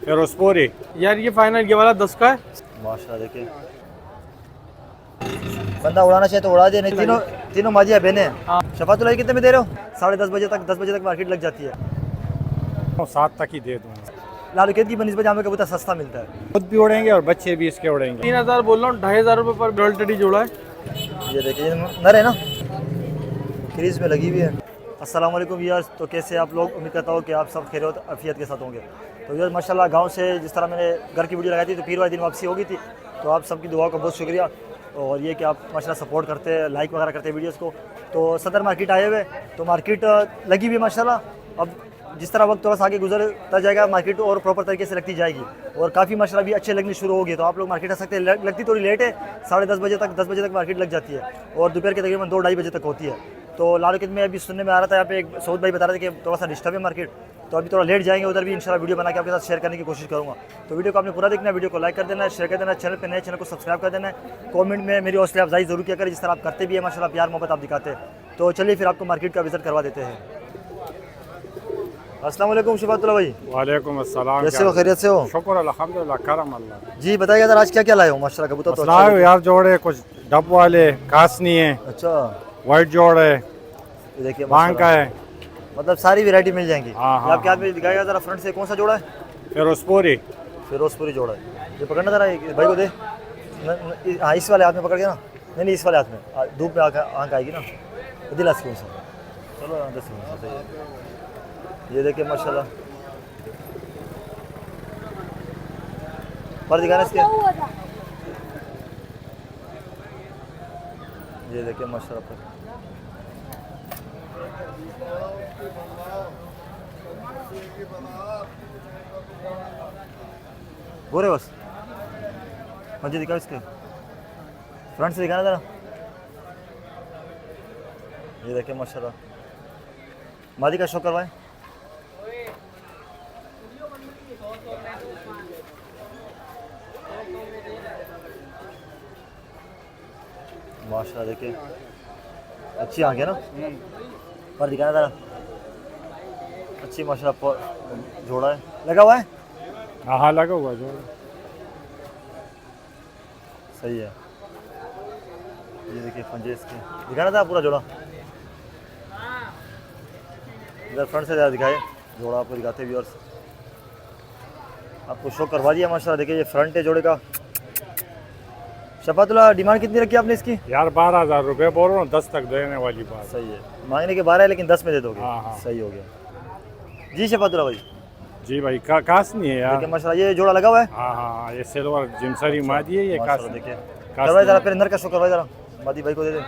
फिरोजपुरी। यार ये फाइनल ये वाला 10 का है। माशाल्लाह देखिए, बंदा उड़ाना चाहे तो उड़ा दे, नहीं तीनों तीनों माजिया बहने हाँ। हैं। शफातुल्लाह कितने में दे रहे हो? 10:30 बजे तक, 10 बजे तक मार्केट लग जाती है। 7 तक ही दे दूंगा। लालुकेत की बनिस्बत यहाँ पे कबूतर सस्ता मिलता है। खुद भी उड़ेंगे और बच्चे भी इसके उड़ेंगे। 3000 बोल रहा हूँ, 2500 रुपये पर डबल टेडी जोड़ा है। ये देखिए नर है ना, क्रीज में लगी हुई है। अस्सलाम वालेकुम व्यूअर्स, तो कैसे आप लोग? उम्मीद करता हूँ कि आप सब खैरियत अफियत के साथ होंगे। तो व्यूअर्स माशाल्लाह गांव से जिस तरह मैंने घर की वीडियो लगाई थी तो पीर वाले दिन वापसी हो गई थी। तो आप सबकी दुआओं का बहुत शुक्रिया, और ये कि आप माशाल्लाह सपोर्ट करते हैं, लाइक वगैरह करते हैं वीडियोज़ को। तो सदर मार्केट आए हुए, तो मार्केट लगी हुई है माशाल्लाह। अब जिस तरह वक्त थोड़ा सा आगे गुजरता जाएगा मार्केट और प्रॉपर तरीके से लगती जाएगी, और काफ़ी माशाल्लाह भी अच्छे लगनी शुरू होगी। तो आप लोग मार्केट आ सकते हैं। लगती थोड़ी लेट है, 10:30 बजे तक, 10 बजे तक मार्केट लग जाती है, और दोपहर के तकरीबन 2-2:30 बजे तक होती है। तो लालुकेत में अभी सुनने में आ रहा था, यहाँ पे एक सऊद भाई बता रहे थे कि थोड़ा सा डिस्टर्ब है मार्केट, तो अभी थोड़ा लेट जाएंगे उधर भी इंशाल्लाह वीडियो बना के आपके साथ शेयर करने की कोशिश करूँगा। तो वीडियो को आपने पूरा देखना है, वीडियो को लाइक कर देना है, शेयर कर देना है, चैनल पे नए चैनल को सब्सक्राइब कर देना है, कमेंट में मेरी हौसला अफजाई जरूर किया करें, जिस तरह आप करते भी है माशाल्लाह, प्यार मोहब्बत आप दिखाते हैं। तो चलिए फिर आपको मार्केट का विजिट करवा देते हैं। अस्सलाम वालेकुम शफातुल्लाह भाई। वालेकुम अस्सलाम। कैसे हो? खैरियत से हो? शुक्र अल्हम्दुलिल्लाह, करम अल्लाह। जी बताइए सर, आज क्या क्या लाए हो? माशाल्लाह कबूतर तो अच्छा है। यार जोड़े कुछ डब वाले कासनी है, अच्छा, वाइट जोड़ है, ये देखिए बांग का है, मतलब सारी वैरायटी मिल जाएंगी। हाँ, हाँ, आपके हाथ में दिखाएगा जरा, फ्रंट से कौन सा जोड़ा है? फिरोजपुरी। फिरोजपुरी जोड़ा है। ये पकड़ना जरा, भाई को दे। हाँ इस वाले हाथ में पकड़ के ना, नहीं इस वाले हाथ में, धूप में आँख आएगी ना, दिला से कौन सा। चलो 10 सेकंड सही है। ये देखिए माशाल्लाह, पर दिखाना इसके। ये देखिए माशाल्लाह पर, गोरे बस मुझे दिखाओ इसके फ्रंट से दिखाना जरा। ये देखिए माशाल्लाह, मादी का शौक करवाएं। माशाल्लाह देखिए अच्छी आँख है ना, पर दिखाना जरा। अच्छी माशाल्लाह जोड़ा है, लगा हुआ है। हाँ हाँ लगा हुआ जोड़। सही है। ये देखिए पंजे इसके, दिखाना था पूरा जोड़ा। इधर फ्रंट से ज़्यादा दिखाए, जोड़ा आपको दिखाते व्यूअर्स, आपको शो करवा दिया माशाल्लाह। देखिए ये फ्रंट है जोड़े का। शफातुल्लाह डिमांड कितनी रखी आपने इसकी? यार 12,000 रुपये बोल रहा हूँ, 10 तक देने वाली बात। सही है, मांगने के 12 है लेकिन 10 में दे दोगे। हाँ, हाँ। सही हो गया जी शफातुल्लाह भाई। जी भाई कासनी है यार। देखिए माशाल्लाह ये जोड़ा लगा हुआ है। हाँ हाँ, ये सिल्वर जिमसरी मादी है, ये माशाल्लाह कासनी। देखिए करवाए जरा, फिर अंदर का शो करवाए जरा, मादी भाई को दे दे।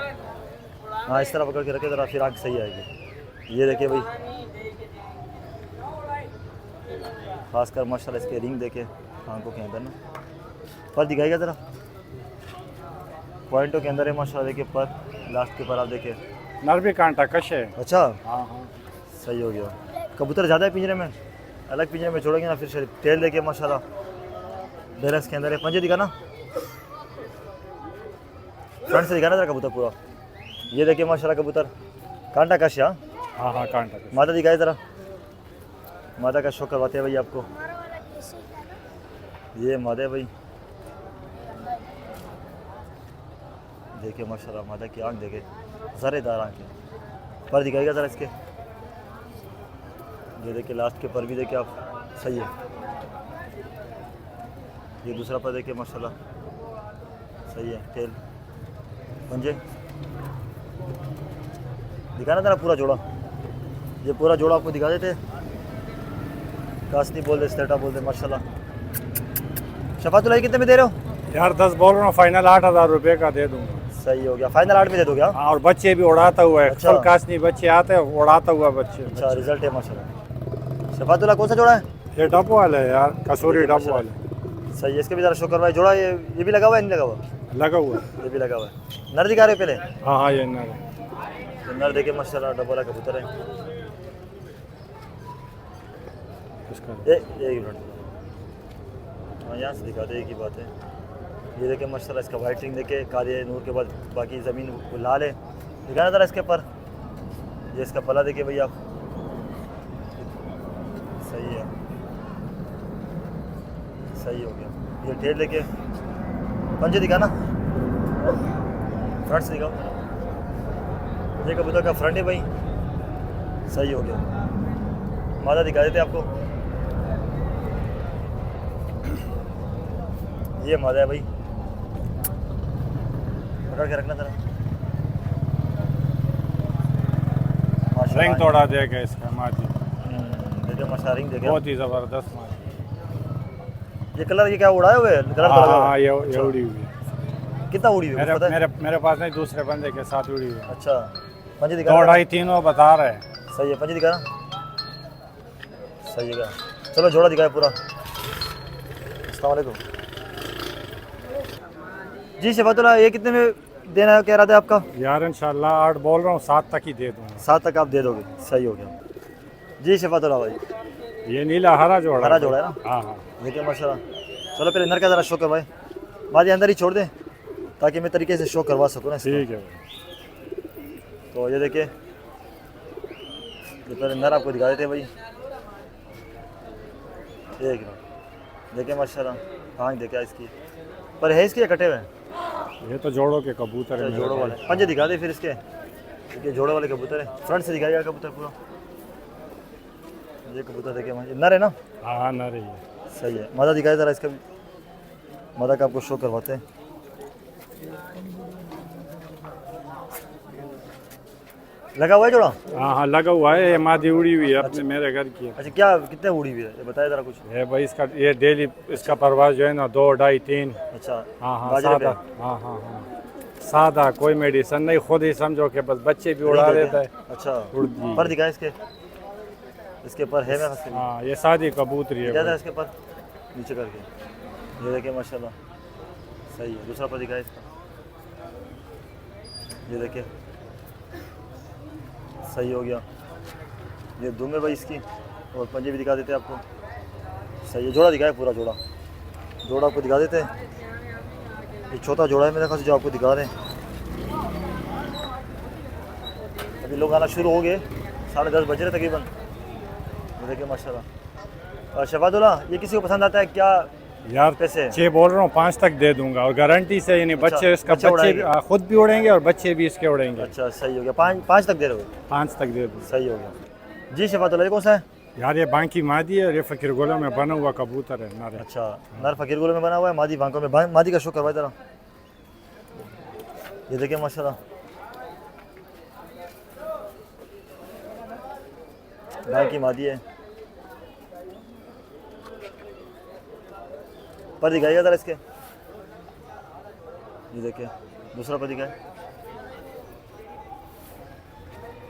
हाँ इस तरह पकड़ के रखे जरा, फिर आँख सही आएगी। ये देखिए भाई, खासकर माशाल्लाह इसके रिंग देखे आंखों के अंदर ना, पर दिखाएगा ज़रा, पॉइंटों के अंदर है माशाल्लाह। देखिए पर लास्ट के पर आप देखिए, नर भी कांटा कश है। अच्छा हाँ हाँ, सही हो गया। कबूतर ज़्यादा है पिंजरे में, अलग पिंजरे में छोड़ेंगे ना फिर शरीफ। टेल देखिए माशाल्लाह बैलेंस के अंदर है। पंजे दिखाना, फ्रंट से दिखाना ज़रा कबूतर पूरा। ये देखिए माशाल्लाह कबूतर कांटा कश। हाँ हाँ कांटा कश। माता दिखाए ज़रा, माता का शो करवाते हैं भाई आपको। ये मादा है भाई, देखिए माशाल्लाह मादा की आँख देखिए, ज़रेदार आँख है। पर दिखाएगा ज़रा इसके, ये देखिए लास्ट के पर भी देखिए आप, सही है। ये दूसरा पर देखिए माशाल्लाह सही है। टेल पंजे दिखाना ज़रा पूरा जोड़ा, ये पूरा जोड़ा आपको दिखा देते। कासनी बोल दे, स्टेटा बोल दे माशाल्लाह। शफातुल्लाह कितने में दे रहे हो? यार 10 बोल रहा हूँ, फाइनल 8,000 रुपये का दे दूंगा। सही हो गया, फाइनल 8 में दे दोगे? हाँ, और बच्चे भी उड़ाता हुआ है। अच्छा। फुल कासनी बच्चे आते हैं, उड़ाता हुआ बच्चे। अच्छा रिजल्ट है माशाल्लाह। शफातुल्लाह कौन सा जोड़ा है? ये डब वाला है यार, कसूरी डब वाला। सही है, इसके भी ज़रा शो करवाए। जोड़ा ये भी लगा हुआ है, नहीं लगा हुआ? लगा हुआ है। ये भी लगा हुआ है। नर दिखा रहे हो पहले? हाँ हाँ, ये नर है। तो नर देखे माशाल्लाह, डब वाला कबूतर है। एक मिनट, हाँ यहाँ से दिखा दे, एक ही बात है। ये देखे माशाल्लाह इसका वाइट रिंग देखे, काले नूर के बाद बाकी ज़मीन लाल है। दिखाना ज़रा इसके पर, ये इसका पला देखिए भैया आप, सही है। सही हो गया। ये ठेर लेके पंजे दिखा ना, फ्रंट से दिखाओ। ये कबूतर का फ्रंट है भाई, सही हो गया। मादा दिखा देते आपको, ये मादा है भाई, पकड़ के रखना जरा। माशाल्लाह। रिंग तोड़ा देगा इसका माजी, देखिए माशा रिंग देखिए। बहुत ही ज़बरदस्त माजी। ये कलर ये क्या उड़ाए हुए कलर? हाँ ये उड़ी हुई है। कितना उड़ी हुई है मेरे पता है? मेरे पास नहीं, दूसरे बंदे के साथ उड़ी हुई है। अच्छा पंजे दिखा। 2-2.5-3 बता रहे हैं। सही है, पंजे दिखा ना, सही है। चलो जोड़ा दिखाए पूरा। अस्सलाम वालेकुम जी। शफातुल्लाह ये कितने में देना है, कह रहा था आपका? यार इंशाल्लाह 8 बोल रहा हूँ, 7 तक ही दे दूँगा। 7 तक आप दे दोगे, सही हो गया जी। शफातुल्लाह भाई ये नीला हरा जोड़ा, हरा जोड़ा है ना? हाँ हाँ। देखिए माशाल्लाह। चलो पहले नर का ज़रा शो करवाए, मादी अंदर ही छोड़ दें ताकि मैं तरीके से शो करवा सकूँ ना इसको। ठीक है भाई। तो ये देखिए, ये पहले नर आपको दिखा देते हैं भाई। एक मिनट देखिए माशाल्लाह, आँख देखिए इसकी, पर है इसके या कटे हुए हैं? ये तो जोड़ों के कबूतर है। जोड़ों वाले पंजे दिखा दे फिर इसके। देखिए जोड़ों वाले कबूतर है, फ्रंट से दिखाएगा कबूतर पूरा। ये कबूतर देखिए नर है ना? हाँ ना रही है। सही है। मादा दिखाए ज़रा इसका भी, मादा का आपको शो करवाते हैं। लगा हुआ है जोड़ा? हाँ हाँ लगा हुआ है। ये मादी उड़ी हुई है अपने, मेरे घर की है। अच्छा क्या कितने उड़ी हुई है ये बताया ज़रा कुछ। है भाई इसका, ये डेली इसका परवाज जो है ना 2-2.5-3। अच्छा हाँ हाँ बाजरे पे? सादा। हाँ हाँ हाँ सादा, कोई मेडिसन नहीं, खुद ही समझो कि बस बच्चे भी उड़ा देता है। अच्छा उड़ती। पर दिखाए इसके, इसके पर है मैं फंस हाँ ये सादी कबूतरी है ज़्यादा भाई। इसके पर नीचे करके। ये देखिए माशाल्लाह, सही है। दूसरा पर दिखाए इसका, ये देखिए सही हो गया। ये दुम है भाई इसकी, और पंजे भी दिखा देते हैं आपको। सही है। जोड़ा दिखाए पूरा, जोड़ा आपको दिखा देते हैं। ये छोटा जोड़ा है मेरे ख्याल से जो आपको दिखा रहे हैं। अभी लोग आना शुरू हो गए, 10:30 बज रहे तकरीबन। ये देखिए माशाल्लाह। और शफातुल्लाह ये किसी को पसंद आता है क्या? यार पैसे 6 बोल रहा हूँ, 5 तक दे दूंगा और गारंटी से। यानी बच्चे इसका बच्चे उड़ाएंगे। खुद भी उड़ेंगे और बच्चे भी इसके उड़ेंगे। अच्छा सही हो गया। 5 तक दे रहे हो? 5 तक दे दूँ। सही हो गया जी। शफातुल्लाह ये कौन सा है? यार ये बांकी मादी है और ये फकीर गोलों में बना हुआ कबूतर है नर है। अच्छा नर फकीर गोले में बना हुआ है, मादी बांकों में। मादी का शो करवाए जरा। ये देखिए माशाल्लाह, बांकी मादी है। पर दिखाइएगा जरा इसके। ये देखिए दूसरा पर दिखाए।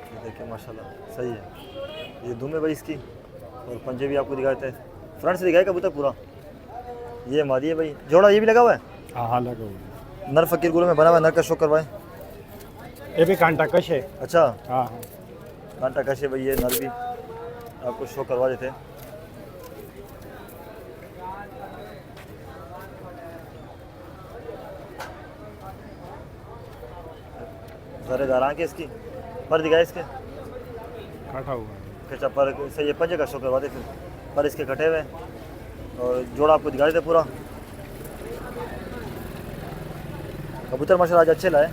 ये देखिए माशाल्लाह सही है। ये दुम है भाई इसकी, और पंजे भी आपको दिखाते हैं। फ्रंट से दिखाए कबूतर पूरा। ये मादी है भाई। जोड़ा ये भी लगा हुआ है? हाँ हाँ लगा हुआ है। नर फकीर गुलों में बना हुआ है। नर का शो करवाए। ये भी कांटा कश है। अच्छा हाँ हाँ कांटा कशे भाई, ये नर भी आपको शो करवा देते हैं। जरेदार आँखें इसकी। पर दिखाए इसके, काटा हुआ है। अच्छा पर से ये पंजे का शो करवा दे फिर। पर इसके कटे हुए हैं, और जोड़ा आपको दिखा देते पूरा। कबूतर माशाल्लाह आज अच्छे लाए।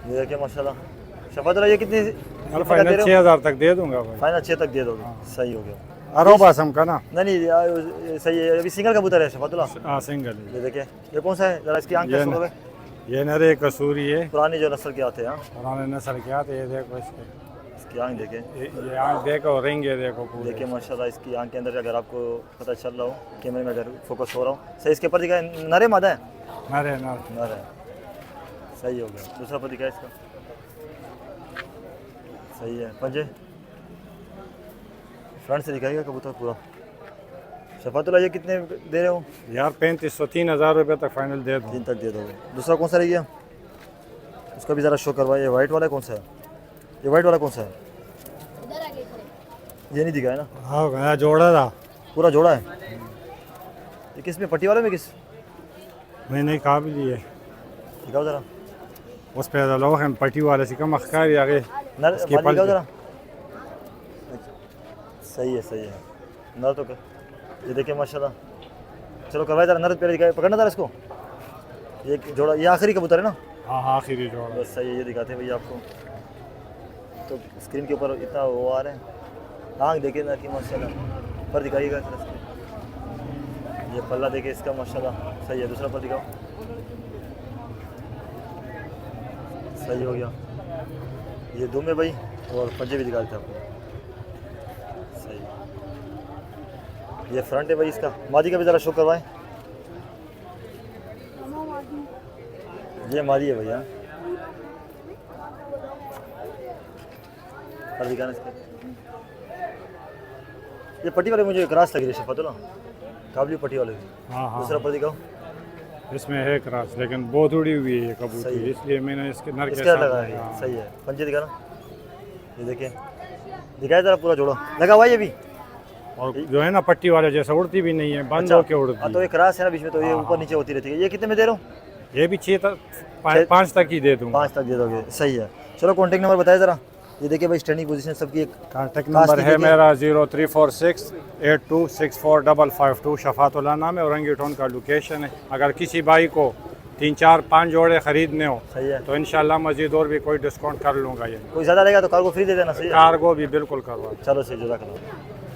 ये देखिए माशाल्लाह। शफातुल्लाह ये कितनी फाइनल 6000 तक दे दूंगा भाई। फाइनल 6 तक दे दोगे? सही हो गया। अरोबासम का ना? नहीं सही है। अभी सिंगल कबूतर है शफातुल्लाह। हाँ सिंगल है। ये देखिए ये कौन सा है? जरा इसकी आंख ये का शो करो। ये नरे कसूरी है, पुरानी जो नस्ल के आते हैं। हाँ पुराने नस्ल के आते। ये देखो इसके, इसकी आंख देखें। ये आँख देखो, रिंग ये देखो पूरे। देखिए माशाल्लाह इसकी आंख के अंदर अगर आपको पता चल रहा हो, कैमरे में अगर फोकस हो रहा हो, सही इसके ऊपर दिखाए। नरे मादा है? नरे नर। नर है। सही हो गया। दूसरा पर दिखाए इसका, सही है। पंजे फ्रंट से दिखाएगा कबूतर पूरा। शफातुल्लाह ये कितने दे रहे हो? यार 3500-3000 रुपये तक फाइनल दे दूँ। 3 तक दे दोगे। दूसरा कौन सा रह गया? उसका भी ज़रा शो करवाइए। ये वाइट वाला कौन सा है? ये वाइट वाला कौन सा है? ये नहीं दिखाया ना? हाँ गया जोड़ा था। पूरा जोड़ा है। ये किस में, पट्टी वाले में किस? मैंने कहा भी लिए। दिखाओ ज़रा। उस पर लोग हैं पट्टी वाले से कम अखकारी आगे नर इसकी मादी पल- दिखाओ जरा। सही है नर तो कर, ये देखिए माशाल्लाह। चलो करवाए जरा, नर पहले दिखाए, पकड़ना था इसको। ये जोड़ा, ये आखिरी कबूतर है ना? हाँ आखिरी जोड़ा। बस सही है, ये दिखाते हैं भैया आपको। तो स्क्रीन के ऊपर इतना वो आ रहा है, आँख देखिए ना कि माशाल्लाह, पर दिखाइएगा जरा इसको। ये पल्ला देखिए इसका माशाल्लाह सही है। दूसरा पर दिखाओ, सही हो गया। ये दुम है भाई, और पंजे भी दिखा देते हैं आपको। सही, ये फ्रंट है भाई इसका। मादी का भी ज़रा शो करवाएं। ये मादी है भैया, पर दिखाना इसका। ये पट्टी वाले मुझे क्रॉस लग रही है शफातुल्ला, काबली पट्टी वाले। हाँ हाँ दूसरा पर दिखाओ, इसमें है क्रॉस लेकिन बहुत उड़ी हुई है ये कबूतर, सही है। इसलिए मैंने इसके नर के इसका साथ लगा है। हाँ। सही है, पंजे दिखाना। ये देखिए, दिखाए जरा पूरा जोड़ा लगा हुआ है ये भी। और जो है ना पट्टी वाले जैसा उड़ती भी नहीं है, बंद अच्छा, होके उड़ती हाँ, तो ये क्रॉस है ना बीच में, तो ये हाँ, ऊपर नीचे होती रहती है। ये कितने में दे रहा हूँ? ये भी 6 तक 5 तक ही दे दूँगा। 5 तक दे दोगे, सही है। चलो कॉन्टेक्ट नंबर बताए ज़रा। ये देखिए भाई स्टैंडिंग पोजीशन सबकी एक कॉन्टेक्ट कास्ट नंबर की है देखिए। मेरा 034682645552। शफातुल्लाह नाम है, औरंगी टाउन का लोकेशन है। अगर किसी भाई को 3 4 5 जोड़े खरीदने हो सही है। तो इंशाल्लाह मजीद और भी कोई डिस्काउंट कर लूँगा। ये कोई ज़्यादा रहेगा तो कार्गो फ्री दे देना। सही है, कार्गो भी बिल्कुल करवा। चलो सही, जज़ाकल्लाह।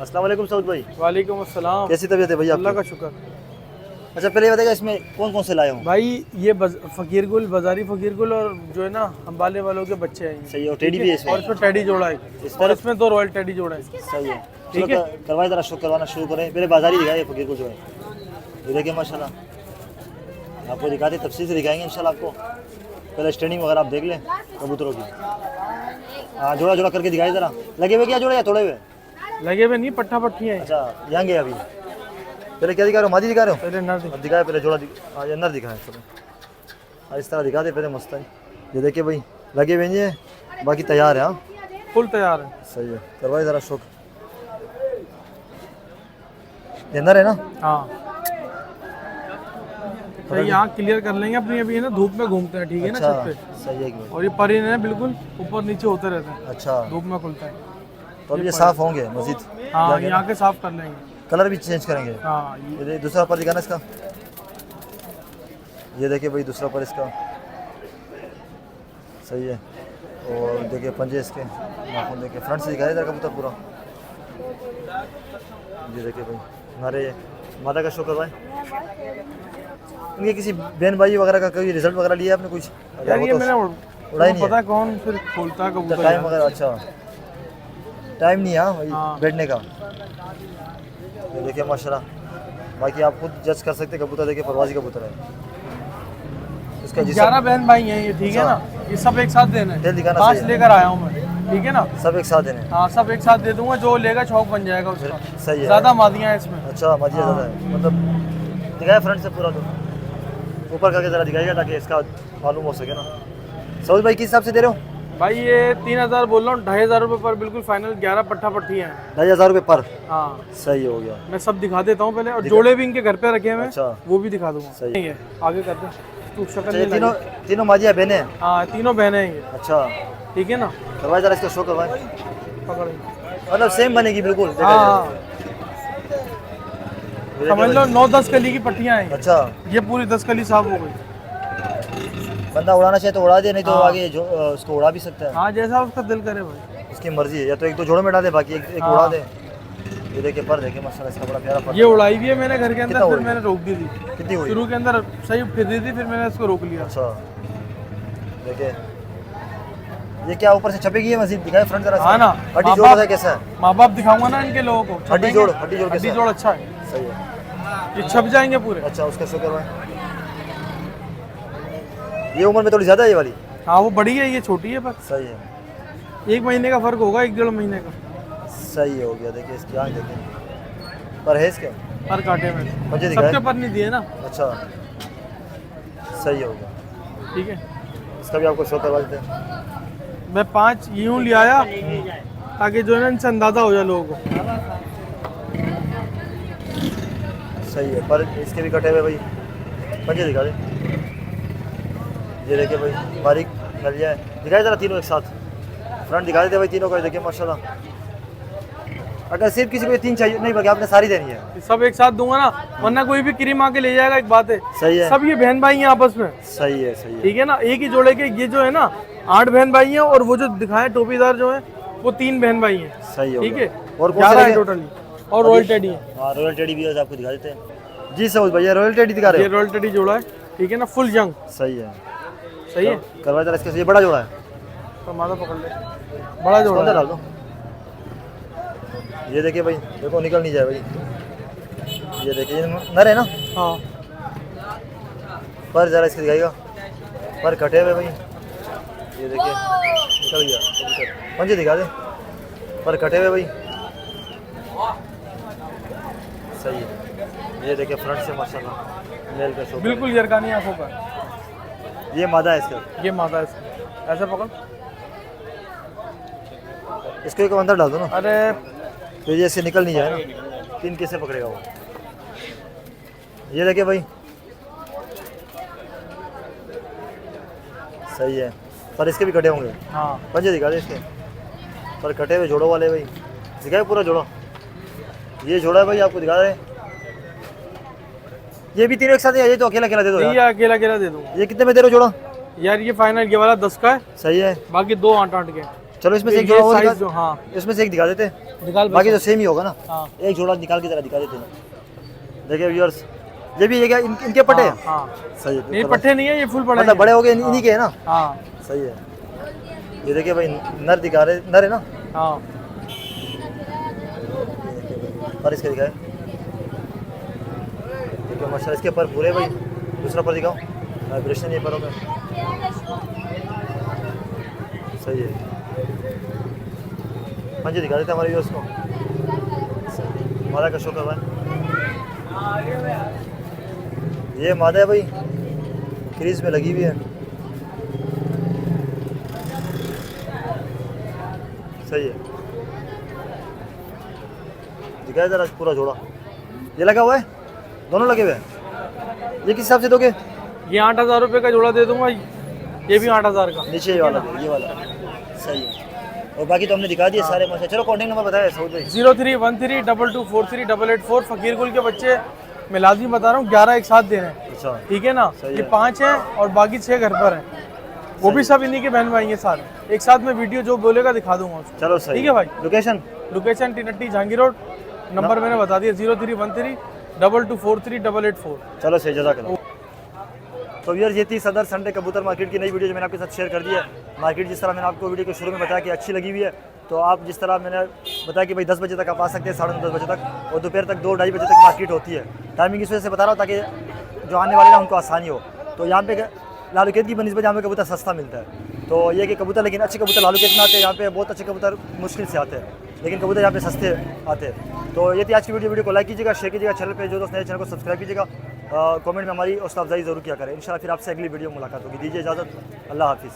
अस्सलाम वालेकुम सऊद भाई, वालेकुम अस्सलाम। कैसी तबीयत है भैया अल्लाह आपकी? का शुक्र। अच्छा पहले ये बताइएगा इसमें कौन कौन से लाए हूँ? भाई ये फ़कीर गुल, बाजारी फ़कीर गुल और जो है ना अंबाले वालों के बच्चे हैं। सही है, और टेडी भी है इसमें। और इसमें टेडी जोड़ा है, और इसमें 2 रॉयल टेडी जोड़ा है। सही है, ठीक चलो करवाए ज़रा, शो करवाना शुरू करें। पहले बाजारी दिखाए फकीर को जो है, ये देखिए माशाल्लाह। आपको दिखाते तफसील से दिखाएंगे इंशाल्लाह आपको। पहले स्टैंडिंग वगैरह आप देख लें कबूतरों की। हाँ, जोड़ा जोड़ा करके दिखाए ज़रा। लगे हुए क्या जोड़े या तोड़े हुए? लगे हुए नहीं, पट्टा पट्टी है। अच्छा, यंग है अभी। पहले क्या दिखा रहे हो? मादी दिखा रहे हो? पहले नर अब दिखाए, पहले जोड़ा हाँ, ये नर दिखाएं। चलो हाँ, इस तरह दिखा दे पहले, मस्त है। ये देखिए भाई लगे हुए नहीं है, बाकी तैयार है। हाँ फुल तैयार है। सही है, करवाए ज़रा शौक। ये नर है ना? हाँ, तो ये आँख क्लियर कर लेंगे अपनी। अभी है ना धूप में घूमते हैं, ठीक है ना, अच्छा छत पे। सही है कि और ये परिन है बिल्कुल ऊपर नीचे होते रहते हैं, अच्छा, धूप में खुलता है। तो अब ये साफ़ होंगे मजीद? हाँ, ये आँखें साफ कर लेंगे। कलर भी चेंज करेंगे। हाँ, ये देखिए दूसरा पर दिखाना इसका। ये देखिए भाई दूसरा पर इसका, सही है। और देखिए पंजे इसके, नाखून देखिए। फ्रंट से दिखाया इधर कबूतर पूरा। ये देखिए भाई हमारे माता का शो करवाएं। इनके किसी बहन भाई वगैरह का कोई रिजल्ट वगैरह लिया आपने कुछ? यार ये मैंने उड़ाई नहीं पता है है कौन फिर खोलता है कबूतर टाइम यार। वगैरह? अच्छा, टाइम नहीं है भाई हाँ। बैठने का। ये देखिए माशाल्लाह, बाकी आप खुद जज कर सकते हैं। कबूतर देखिए परवाजी कबूतर है इसका। 11 बहन भाई हैं ये, ठीक है ना। ये सब एक साथ देने तेल दिखाना 5 सही है। लेकर आया हूँ मैं, ठीक है ना। सब एक साथ देने हैं। हाँ, सब एक साथ दे दूंगा, जो लेगा चौक बन जाएगा उसका। सही है। ज़्यादा मादियाँ हैं इसमें। अच्छा, मजिया ज़्यादा है, मतलब दिखाया फ्रंट से पूरा। तो ऊपर करके ज़रा दिखाइएगा ताकि इसका मालूम हो सके ना। सऊद भाई किस हिसाब से दे रहे हो? भाई ये 3000 बोल रहा हूँ, 2500 रुपये पर बिल्कुल फाइनल। 11 पट्टा पट्टी हैं। 2500 रुपये पर। हाँ, सही हो गया। मैं सब दिखा देता हूँ पहले, और जोड़े भी इनके घर पे रखे हैं, अच्छा। वो भी दिखा दूंगा। सही। नहीं है, आगे कर दे तू, शक्ल अच्छा, नहीं ये तीनों लगी। तीनों माजिया बहने हैं? हाँ, तीनों बहनें हैं ये, अच्छा, ठीक है ना। करवाए ज़रा इसका शो करवाए, पकड़। मतलब सेम बनेगी बिल्कुल। देखा हाँ, जाए। समझ लो 9-10 कली की पट्टियाँ हैं। अच्छा, ये पूरी 10 कली साफ हो गई। बंदा उड़ाना चाहे तो उड़ा दे, नहीं तो हाँ। आगे जो उसको उड़ा भी सकता है। हाँ, जैसा उसका दिल करे भाई। उसकी मर्जी है, या तो 1-2 जोड़ों में डाले, बाकी एक हाँ। उड़ा दे। ये देखिए पर देखिए माशाल्लाह इसका बड़ा प्यारा पर। ये उड़ाई भी है मैंने घर के अंदर, कितना फिर उड़ी? मैंने रोक दी थी। कितनी हुई? शुरू के अंदर सही फिर रही थी, फिर मैंने इसको रोक लिया। अच्छा, देखिए ये क्या ऊपर से छपेगी है मजीद? दिखाए फ्रंट जरा। हाँ ना, हड्डी माँ जोड़ बाप- है कैसा है? माँ बाप दिखाऊंगा ना इनके लोगों को। हड्डी जोड़ कैसा हड्डी है? जोड़ अच्छा है, सही है। ये छप जाएंगे पूरे। अच्छा, उसका शो करवाएं। ये उम्र में थोड़ी ज़्यादा है ये वाली? हाँ, वो बड़ी है, ये छोटी है, बस सही है, 1 महीने का फर्क होगा, 1-1.5 महीने का सही हो गया। देखिए इसकी आँख देखिए, पर है इसके हर कांटे में। मुझे दिखाए। सबके पर नहीं दिए ना, अच्छा, सही हो गया। ठीक है। इसका भी आपको शो करवा देते हैं। मैं 5 यूँ ले आया ताकि जो है ना इनसे अंदाज़ा हो जाए लोगों को। सही है, पर इसके भी कटे हुए भाई। पंजे दिखा दे। ये देखिए भाई बारीक मिल जाए। दिखाए ज़रा तीनों एक साथ, फ्रंट दिखा देते भाई तीनों का, देखिए माशाल्लाह। अगर सिर्फ किसी को ये 3 चाहिए नहीं बल्कि आपने सारी देनी है। सब एक साथ दूंगा ना, वरना कोई भी क्रीम आके ले जाएगा, एक बात है। सही है, सब ये बहन भाई हैं आपस में। सही है, सही है। ठीक है ना, एक ही जोड़े के ये जो है ना 8 बहन भाई हैं, और वो जो दिखाए टोपीदार जो है वो 3 बहन भाई हैं। सही हो ठीक गया। है, और कौन 11 से है टोटली, और रॉयल टेडी है। हाँ रॉयल टेडी भी है, आपको दिखा देते हैं जी। सऊद भैया रॉयल टेडी दिखा रहे ये हो? रॉयल टेडी जोड़ा है, ठीक है ना, फुल जंग। सही है, सही है। करवा जरा इसके, ये बड़ा जोड़ा है, तो माथा पकड़ ले, बड़ा जोड़ा अंदर है। डाल दो। ये देखिए भाई, देखो निकल नहीं जाए भाई। ये देखिए ये नर है ना, हाँ, पर जरा इसके दिखाएगा, पर कटे हुए भाई। ये देखिए निकल गया, पंजे दिखा दे, पर कटे हुए भाई। सही है। ये देखिए फ्रंट से माशाल्लाह मेल का शो, बिल्कुल जरकानी आंखों का। ये मादा है इसका। ये माता है इसकी, ऐसे पकड़। इसको एक अंदर डाल दो ना, अरे तो ये ऐसे निकल नहीं जाए ना, 3 कैसे पकड़ेगा वो। ये देखिए भाई, सही है, पर इसके भी कटे होंगे। हाँ, पंजे दिखा दे इसके, पर कटे हुए जोड़ों वाले भाई, दिखाए पूरा जोड़ा। ये जोड़ा है भाई, आपको दिखा रहे हैं। ये भी तीनों एक साथ है, ये तो अकेला अकेला दे दो यार। ये अकेला अकेला दे दूंगा ये कितने में दे रहे हो जोड़ा? यार। ये फाइनल ये वाला 10 का है, सही है। बाकी 2 8 के। चलो इसमें से एक ये जोड़ा और साइज दिखा, जो, हाँ इसमें से एक दिखा देते, निकाल बाकी तो बस। सेम ही होगा ना। हाँ एक जोड़ा निकाल के जरा दिखा देते हैं। देखिए व्यूअर्स, ये भी ये क्या इनके पट्टे हैं? हाँ, सही है, नहीं पट्टे नहीं है, ये फुल पड़ा मतलब बड़े हो गए इन्हीं के है ना। हाँ सही है। ये देखिए भाई नर दिखा रहे, नर है ना, हाँ। पर इसके दिखाए, देखिए माशाल्लाह इसके पर पूरे भाई। दूसरा पर दिखाओ, वाइब्रेशन ये परों में। सही है, पंजे दिखा देते हमारे व्यूअर्स को। मादा का शो करवाएं। ये मादा है भाई, क्रीज में लगी हुई है। सही है, दिखाया जरा पूरा जोड़ा। ये लगा हुआ है, दोनों लगे हुए हैं। ये किस हिसाब से दोगे? ये 8000 रुपये का जोड़ा दे दूंगा, ये भी 8000 का। नीचे ये वाला दो, ये वाला। सही है, और बाकी तो हमने दिखा दिए सारे माशा। चलो कॉन्टेक्ट नंबर बताया सऊद भाई। 031322438844। फकीर कुल के बच्चे मैं लाजमी बता रहा हूँ, 11 एक साथ दे रहे हैं। अच्छा, ठीक है ना, सही ये है। 5 हैं और बाकी 6 घर पर हैं, वो भी सब इन्हीं के बहन भाई हैं सारे। एक साथ में वीडियो जो बोलेगा दिखा दूंगा उसको। चलो सही। ठीक है भाई। लोकेशन? लोकेशन टीनट्टी जहांगीर रोड, नंबर मैंने बता दिया 031322438884। चलो सही, जज़ाकल्लाह। तो व्यूअर्स ये थी सदर संडे कबूतर मार्केट की नई वीडियो जो मैंने आपके साथ शेयर कर दी है। मार्केट जिस तरह मैंने आपको वीडियो के शुरू में बताया कि अच्छी लगी हुई है, तो आप जिस तरह मैंने बताया कि भाई 10 बजे तक आप आ सकते हैं, 9:30 बजे तक, और दोपहर तक 2-2:30 बजे तक मार्केट होती है। टाइमिंग इस वजह से बता रहा हूँ ताकि जो आने वाले ना उनको आसानी हो। तो यहाँ पे लालूकेत की बनिस्बत यहाँ पे कबूतर सस्ता मिलता है। तो ये कि कबूतर, लेकिन अच्छे कबूतर लालूकेत में आते हैं, यहाँ पे बहुत अच्छे कबूतर मुश्किल से आते हैं, लेकिन कबूतर यहाँ पे सस्ते आते हैं। तो ये थी आज की वीडियो को लाइक कीजिएगा, शेयर कीजिएगा, चैनल पे जो दोस्त नए चैनल को सब्सक्राइब कीजिएगा, कमेंट में हमारी हौसला अफजाई ज़रूर किया करें। इंशाल्लाह फिर आपसे अगली वीडियो में मुलाकात होगी। दीजिए इजाज़त, अल्लाह हाफिज़।